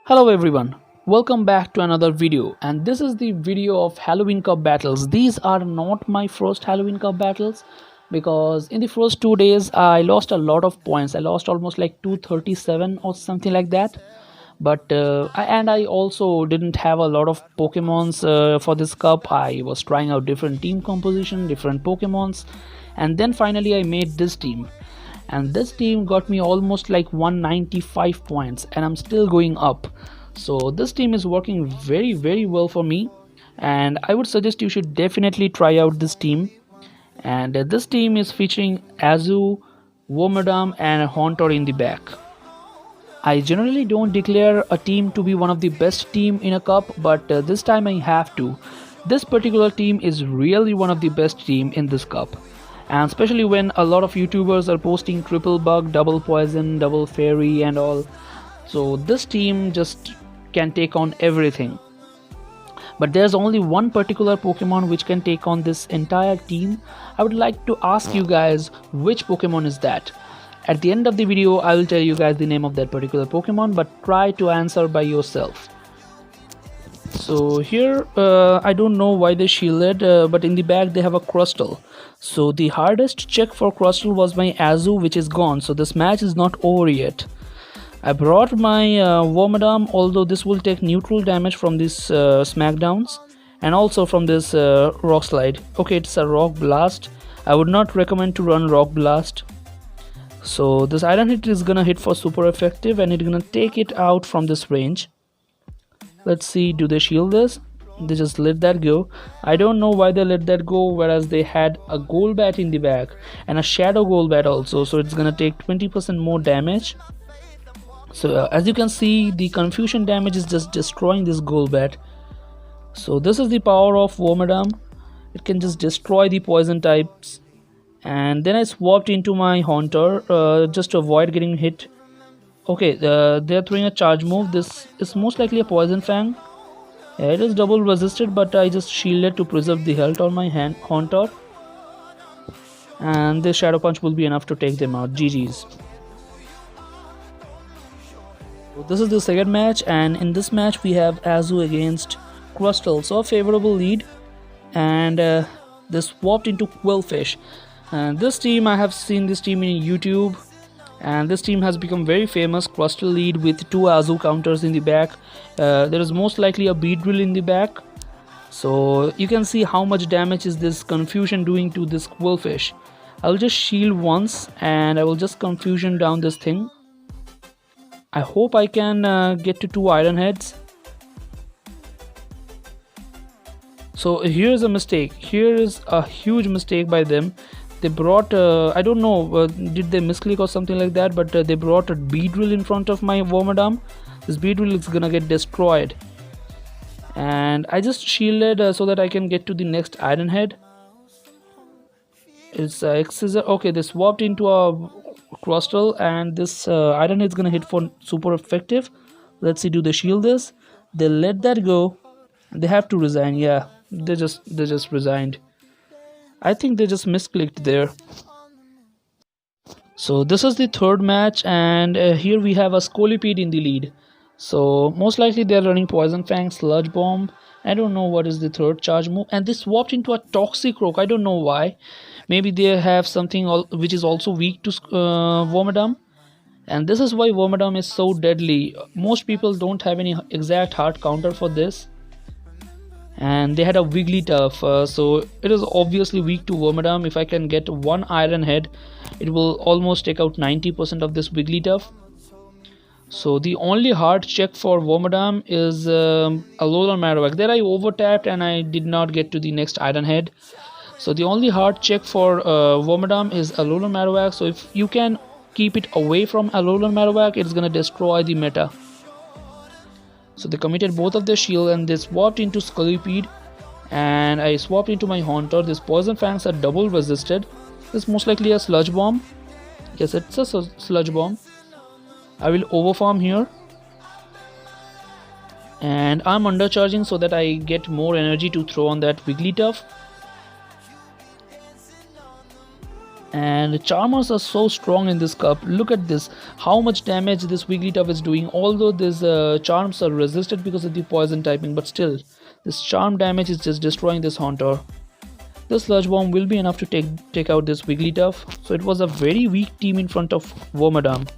Hello everyone, welcome back to another video, and this is the video of Halloween Cup battles. These are not my first Halloween Cup battles because in the first 2 days I lost a lot of points. I lost almost like 237 or something like that. I also didn't have a lot of Pokemons for this cup. I was trying out different team composition, different Pokemons, and then finally I made this team, and this team got me almost like 195 points, and I'm still going up. So this team is working very well for me, and I would suggest you should definitely try out this team. And this team is featuring Azu, Wormadam and Haunter in the back. I generally don't declare a team to be one of the best team in a cup, but this time I have to. This particular team is really one of the best team in this cup, and especially when a lot of YouTubers are posting triple bug, double poison, double fairy and all. So this team just can take on everything. But there's only one particular Pokemon which can take on this entire team. I would like to ask you guys which Pokemon is that. At the end of the video, I will tell you guys the name of that particular Pokemon, but try to answer by yourself. So here, I don't know why they shielded, but in the back they have a Crustle. So the hardest check for Crustle was my Azu, which is gone. So this match is not over yet. I brought my Wormadam, although this will take neutral damage from these smackdowns and also from this rock slide. Okay, it's a rock blast. I would not recommend to run rock blast. So this iron hit is gonna hit for super effective, and it's gonna take it out from this range. Let's see, do they shield this? They just let that go. I don't know why they let that go, whereas they had a Golbat in the back and a Shadow Golbat also, so it's gonna take 20% more damage. So as you can see, the confusion damage is just destroying this Golbat. So this is the power of Wormadam. It can just destroy the poison types. And then I swapped into my Haunter just to avoid getting hit. Okay, they're throwing a charge move. This is most likely a Poison Fang. Yeah, it is double resisted, but I just shielded to preserve the health on my Haunter. And this Shadow Punch will be enough to take them out. GG's. So this is the second match, and in this match we have Azu against Crustle. So a favorable lead, and they swapped into Quillfish. And this team, I have seen this team in YouTube, and this team has become very famous. Crustle lead with 2 Azu counters in the back. There is most likely a Beedrill in the back. So you can see how much damage is this confusion doing to this Quillfish. I'll just shield once and I will just confusion down this thing. I hope I can get to 2 iron heads. So here's a mistake. Here is a huge mistake by them. They brought I don't know, did they misclick or something like that, but they brought a Beedrill in front of my Wormadam. This Beedrill is gonna get destroyed, and I just shielded so that I can get to the next iron head. It's X-Scissor. Okay, they swapped into a Crustle, and this iron head is gonna hit for super effective. Let's see, do they shield this? They let that go. They have to resign. Yeah, they just resigned. I think they just misclicked there. So this is the third match, and here we have a Scolipede in the lead. So most likely they are running Poison Fang, Sludge Bomb. I don't know what is the third charge move, and they swapped into a Toxicroak. I don't know why. Maybe they have something which is also weak to Wormadam, and this is why Wormadam is so deadly. Most people don't have any exact hard counter for this. And they had a Wigglytuff, so it is obviously weak to Wormadam. If I can get 1 iron head, it will almost take out 90% of this Wigglytuff. So the only hard check for Wormadam is Alolan Marowak. There I overtapped and I did not get to the next iron head. So the only hard check for Wormadam is Alolan Marowak. So if you can keep it away from Alolan Marowak, it's gonna destroy the meta. So they committed both of their shield, and they swapped into Scolipede, and I swapped into my Haunter. This Poison Fangs are double resisted. This is most likely a Sludge Bomb. Yes, it's a Sludge Bomb. I will overfarm here, and I'm undercharging so that I get more energy to throw on that Wigglytuff. And charmers are so strong in this cup. Look at this, how much damage this Wigglytuff is doing. Although these charms are resisted because of the poison typing, but still this charm damage is just destroying this Haunter. The Sludge Bomb will be enough to take out this Wigglytuff. So it was a very weak team in front of Wormadam.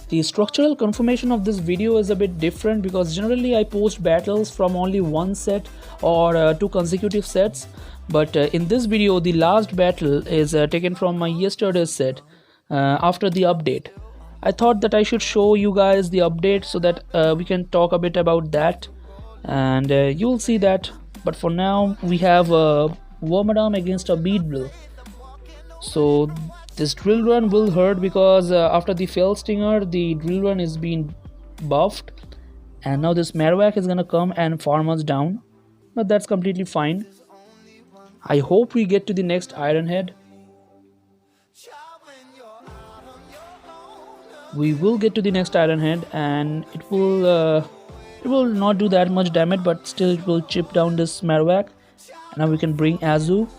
The structural confirmation of this video is a bit different because generally I post battles from only one set or two consecutive sets, but in this video the last battle is taken from my yesterday's set after the update. I thought that I should show you guys the update so that we can talk a bit about that, and you'll see that. But for now we have Wormadam against a Beedrill. So this Drill Run will hurt because after the Fell Stinger, the Drill Run is being buffed, and now this Marowak is gonna come and farm us down, but that's completely fine. I hope we get to the next Iron Head. We will get to the next Iron Head, and it will not do that much damage, but still it will chip down this Marowak. Now we can bring Azu.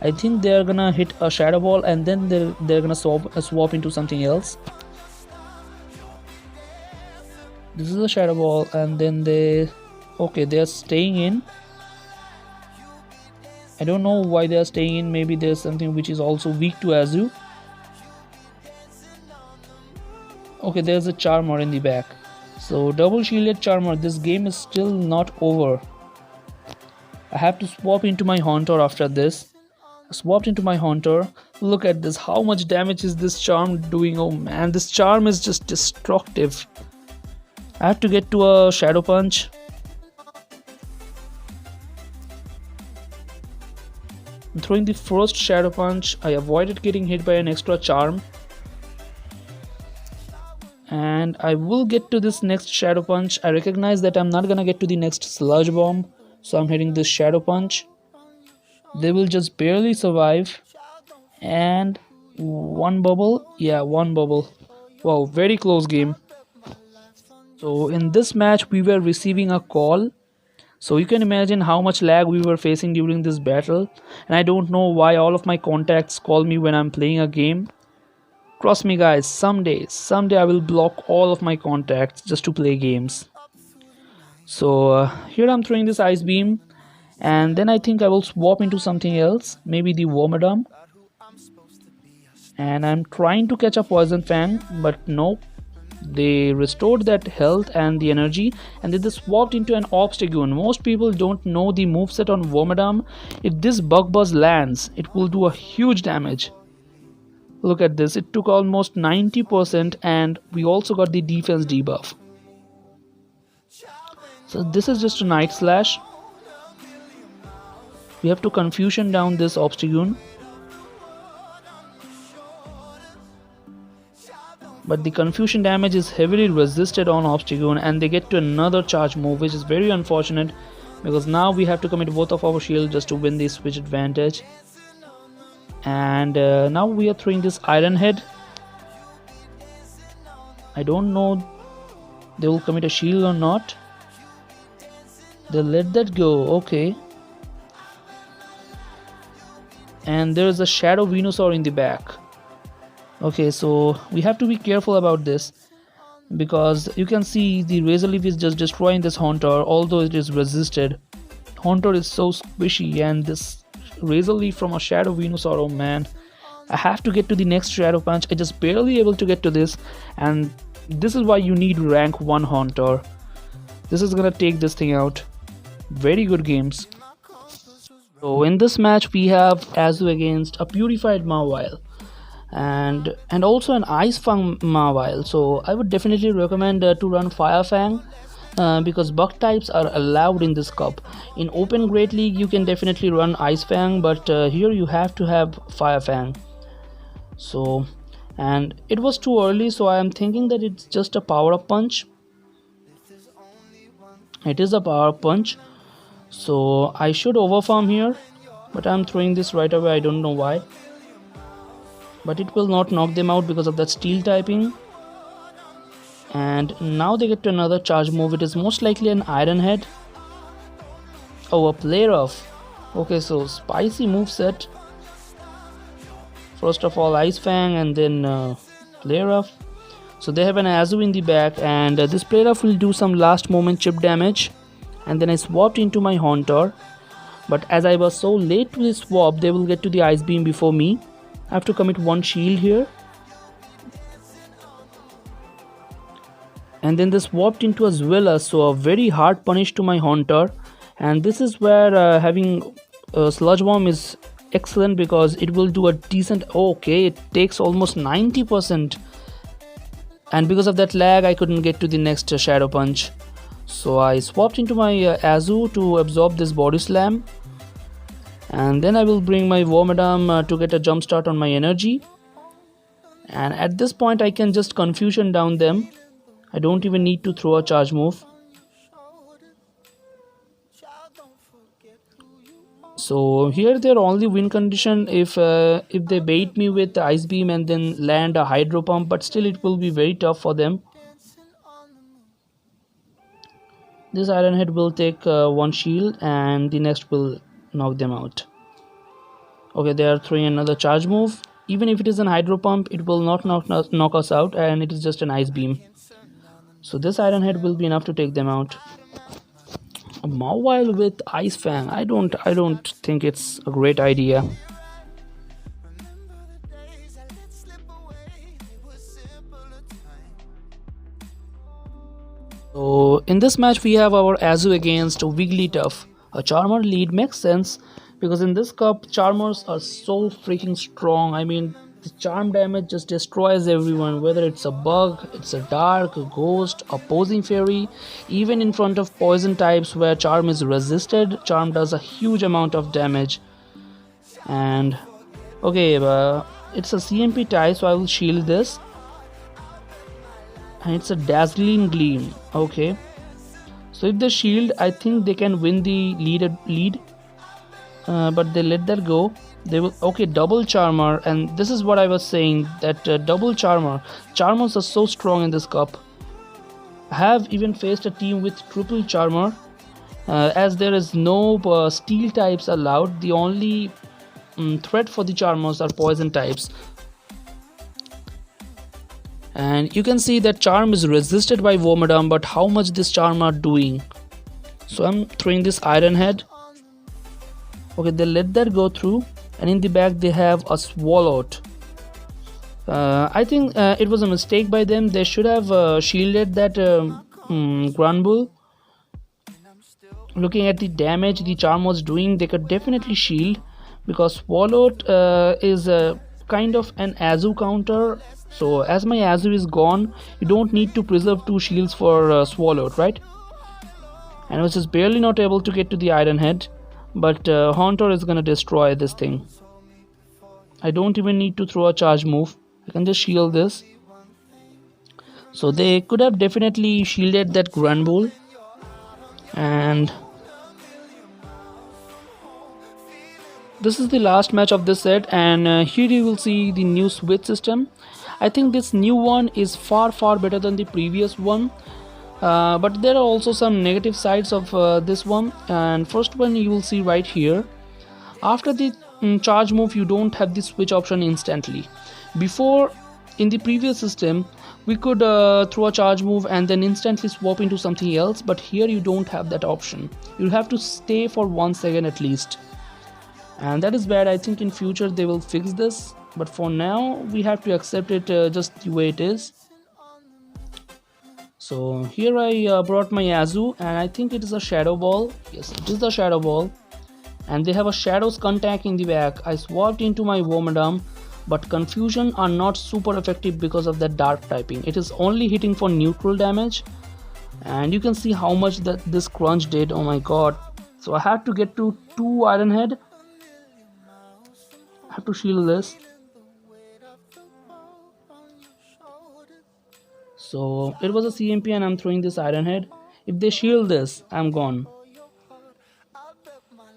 I think they're gonna hit a Shadow Ball and then they're gonna swap into something else. This is a Shadow Ball, and then they're staying in. I don't know why they are staying in. Maybe there's something which is also weak to Azu. Okay, there's a Charmer in the back. So double shielded Charmer. This game is still not over. I have to swap into my Haunter after this. Swapped into my Haunter. Look at this, how much damage is this charm doing? Oh man, this charm is just destructive. I have to get to a Shadow Punch. I'm throwing the first Shadow Punch. I avoided getting hit by an extra charm, and I will get to this next Shadow Punch. I recognize that I'm not gonna get to the next Sludge Bomb, so I'm hitting this Shadow Punch. They will just barely survive, and one bubble. Yeah, one bubble. Wow, very close game. So in this match we were receiving a call, so you can imagine how much lag we were facing during this battle. And I don't know why all of my contacts call me when I'm playing a game. Trust me guys, someday I will block all of my contacts just to play games. So here I'm throwing this Ice Beam, and then I think I will swap into something else, maybe the Wormadam. And I'm trying to catch a Poison Fang, but nope. They restored that health and the energy, and then they swapped into an Obstagoon. Most people don't know the moveset on Wormadam. If this Bug Buzz lands, it will do a huge damage. Look at this, it took almost 90%, and we also got the defense debuff. So this is just a Night Slash. We have to Confusion down this Obstagoon, but the Confusion damage is heavily resisted on Obstagoon, and they get to another charge move, which is very unfortunate because now we have to commit both of our shield just to win the switch advantage. And now we are throwing this Iron Head. I don't know they will commit a shield or not. They'll let that go, okay. And there is a Shadow Venusaur in the back. Okay, so we have to be careful about this because you can see the Razor Leaf is just destroying this Haunter, although it is resisted. Haunter is so squishy, and this Razor Leaf from a Shadow Venusaur, oh man. I have to get to the next Shadow Punch. I just barely able to get to this, and this is why you need rank 1 Haunter. This is gonna take this thing out. Very good games. So in this match we have Azu against a Purified Mawile and also an Ice Fang Mawile. So I would definitely recommend to run Fire Fang because bug types are allowed in this cup. In Open Great League you can definitely run Ice Fang, but here you have to have Fire Fang. So, and it was too early, so I am thinking that it's just a power up punch. It is a power up punch, so I should overfarm here, but I'm throwing this right away. I don't know why, but it will not knock them out because of that steel typing. And now they get to another charge move. It is most likely an Iron Head. Oh, a Play Rough. Okay, so spicy moveset. First of all, Ice Fang, and then Play Rough. So they have an Azu in the back, and this Play Rough will do some last moment chip damage. And then I swapped into my Haunter, but as I was so late to this swap, they will get to the Ice Beam before me. I have to commit one shield here. And then they swapped into a Zwilla, so a very hard punish to my Haunter. And this is where having Sludge Bomb is excellent, because it will do a decent. Okay, it takes almost 90%, and because of that lag I couldn't get to the next Shadow Punch. So I swapped into my Azu to absorb this Body Slam, and then I will bring my Wormadam to get a jump start on my energy. And at this point I can just Confusion down them. I don't even need to throw a charge move. So here their only win condition if they bait me with the Ice Beam and then land a Hydro Pump, but still it will be very tough for them. This Iron Head will take one shield, and the next will knock them out. Okay, they are throwing another charge move. Even if it is an Hydro Pump, it will not knock us out, and it is just an Ice Beam. So this Iron Head will be enough to take them out. A Mawile with Ice Fang, I don't think it's a great idea. So in this match we have our Azu against Wigglytuff. A Charmer lead makes sense, because in this cup Charmers are so freaking strong. I mean, the charm damage just destroys everyone, whether it's a bug, it's a dark, a ghost, opposing fairy. Even in front of poison types where charm is resisted, charm does a huge amount of damage. And okay, it's a CMP type, so I will shield this. And it's a Dazzling Gleam. Okay, so if they shield, I think they can win the lead. But they let that go. They will. Okay, double Charmer, and this is what I was saying, that double Charmers are so strong in this cup. I have even faced a team with triple Charmer, as there is no steel types allowed. The only threat for the Charmers are poison types. And you can see that charm is resisted by Wormadam, but how much this charm are doing. So I'm throwing this Iron Head. Okay, they let that go through, and in the back they have a Swalot. I think it was a mistake by them. They should have shielded that Granbull. Looking at the damage the charm was doing, they could definitely shield, because Swalot is kind of an Azu counter. So as my Azu is gone, you don't need to preserve two shields for Swalot, right? And I was just barely not able to get to the Iron Head, but Haunter is gonna destroy this thing. I don't even need to throw a charge move. I can just shield this. So they could have definitely shielded that Granbull. And this is the last match of this set, and here you will see the new switch system. I think this new one is far better than the previous one, but there are also some negative sides of this one. And first one you will see right here. After the charge move, you don't have the switch option instantly. Before, in the previous system, we could throw a charge move and then instantly swap into something else, but here you don't have that option. You'll have to stay for 1 second at least, and that is bad. I think in future they will fix this, but for now we have to accept it just the way it is. So here I brought my Azu, and I think it is a Shadow Ball. Yes, it is the Shadow Ball, and they have a Shadows contact in the back. I swapped into my Wormadam, but Confusion are not super effective because of that dark typing. It is only hitting for neutral damage, and you can see how much that this crunch did. Oh my god. So I had to get to 2 Iron Head. I have to shield this. So it was a CMP, and I'm throwing this Iron Head. If they shield this, I'm gone.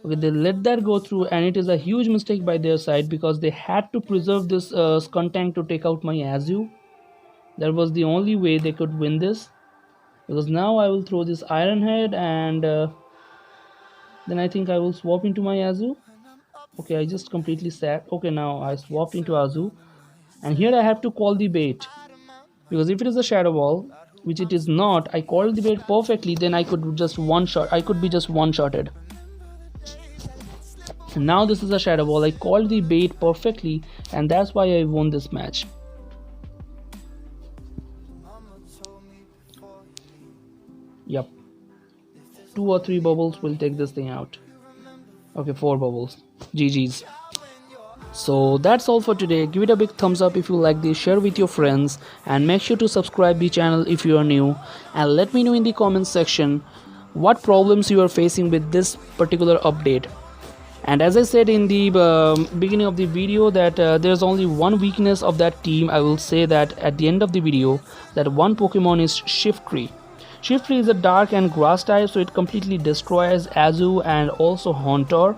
Okay, they let that go through, and it is a huge mistake by their side, because they had to preserve this Skuntank to take out my Azu. That was the only way they could win this, because now I will throw this Iron Head, and then I think I will swap into my Azu. Okay, I just completely sat. Okay, now I swapped into Azu, and here I have to call the bait, because if it is a shadow ball, which it is not, I called the bait perfectly, then I could just one shot. I could be just one shotted. And now this is a shadow ball. I called the bait perfectly, and that's why I won this match. Yep, 2 or 3 bubbles will take this thing out. Okay, 4 bubbles. GG's. So that's all for today. Give it a big thumbs up if you like this, share with your friends, and make sure to subscribe the channel if you are new, and let me know in the comments section what problems you are facing with this particular update. And as I said in the beginning of the video that there's only one weakness of that team. I will say that at the end of the video, that one Pokemon is Shiftry. Shiftry is a dark and grass type, so it completely destroys Azu and also Haunter,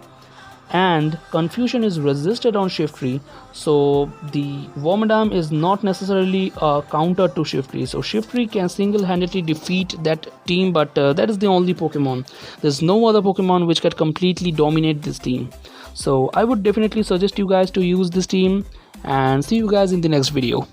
and Confusion is resisted on Shiftry, so the Wormadam is not necessarily a counter to Shiftry. So Shiftry can single-handedly defeat that team, but that is the only Pokemon. There's no other Pokemon which can completely dominate this team. So I would definitely suggest you guys to use this team, and see you guys in the next video.